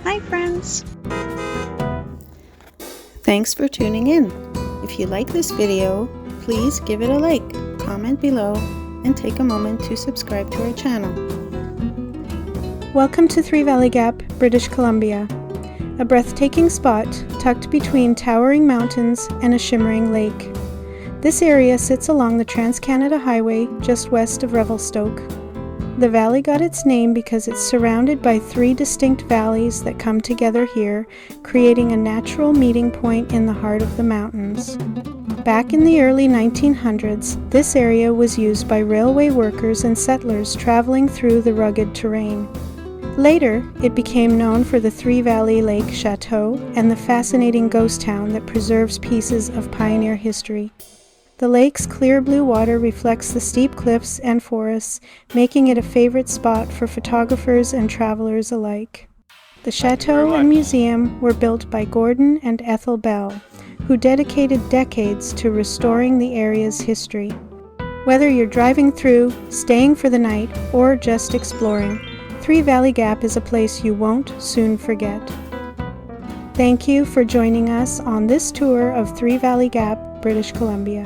Hi friends! Thanks for tuning in. If you like this video, please give it a like, comment below, and take a moment to subscribe to our channel. Welcome to Three Valley Gap, British Columbia, a breathtaking spot tucked between towering mountains and a shimmering lake. This area sits along the Trans-Canada Highway just west of Revelstoke. The valley got its name because it's surrounded by three distinct valleys that come together here, creating a natural meeting point in the heart of the mountains. Back in the early 1900s, this area was used by railway workers and settlers traveling through the rugged terrain. Later, it became known for the Three Valley Lake Chateau and the fascinating ghost town that preserves pieces of pioneer history. The lake's clear blue water reflects the steep cliffs and forests, making it a favorite spot for photographers and travelers alike. The chateau and museum were built by Gordon and Ethel Bell, who dedicated decades to restoring the area's history. Whether you're driving through, staying for the night, or just exploring, Three Valley Gap is a place you won't soon forget. Thank you for joining us on this tour of Three Valley Gap, British Columbia.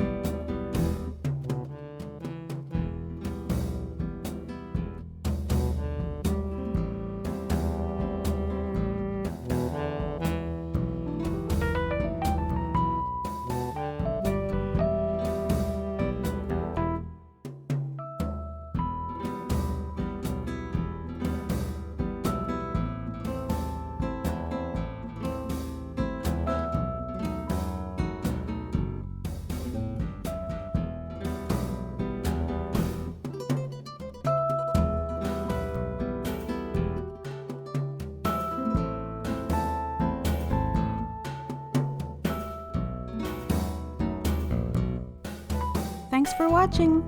Thanks for watching!